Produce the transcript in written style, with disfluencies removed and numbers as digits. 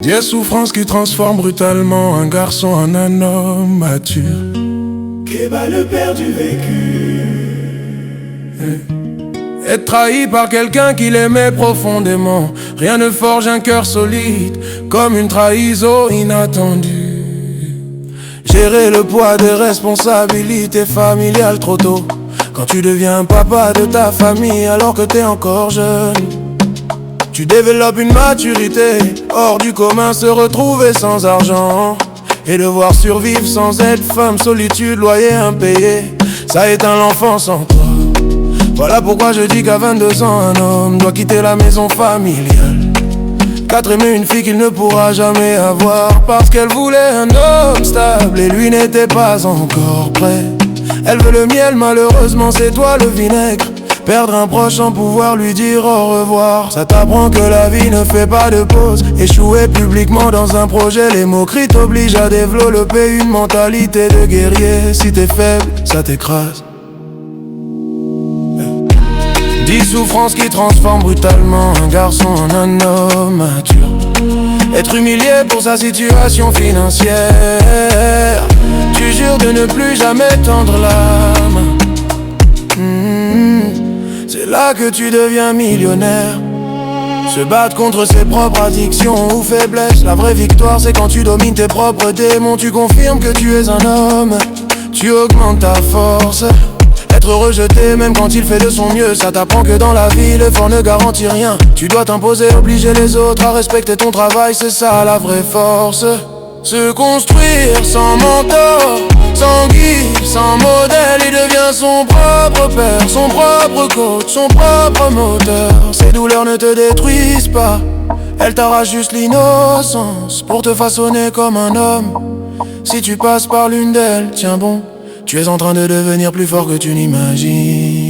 Des souffrances qui transforment brutalement un garçon en un homme mature. Kéba le père du vécu. Être trahi par quelqu'un qu'il aimait profondément, rien ne forge un cœur solide comme une trahison inattendue. Gérer le poids des responsabilités familiales trop tôt, quand tu deviens papa de ta famille alors que t'es encore jeune. Tu développes une maturité hors du commun, se retrouver sans argent et devoir survivre sans aide, femme, solitude, loyer impayé. Ça éteint l'enfance en toi. Voilà pourquoi je dis qu'à 22 ans, un homme doit quitter la maison familiale. Quatre aimer une fille qu'il ne pourra jamais avoir, parce qu'elle voulait un homme stable et lui n'était pas encore prêt. Elle veut le miel, malheureusement c'est toi le vinaigre. Perdre un proche sans pouvoir lui dire au revoir, ça t'apprend que la vie ne fait pas de pause. Échouer publiquement dans un projet, les moqueries t'obligent à développer une mentalité de guerrier. Si t'es faible, ça t'écrase. 10 souffrances qui transforment brutalement un garçon en un homme mature. Être humilié pour sa situation financière. Tu jures de ne plus jamais tendre la main. C'est là que tu deviens millionnaire. Se battre contre ses propres addictions ou faiblesses. La vraie victoire c'est quand tu domines tes propres démons. Tu confirmes que tu es un homme, tu augmentes ta force. Être rejeté même quand il fait de son mieux, ça t'apprend que dans la vie l'effort ne garantit rien. Tu dois t'imposer, obliger les autres à respecter ton travail, c'est ça la vraie force. Se construire sans mentor, sans guide, sans modèle. Il devient son propre père, son propre coach, son propre moteur. Ces douleurs ne te détruisent pas, elles t'arrachent juste l'innocence pour te façonner comme un homme. Si tu passes par l'une d'elles, tiens bon, tu es en train de devenir plus fort que tu n'imagines.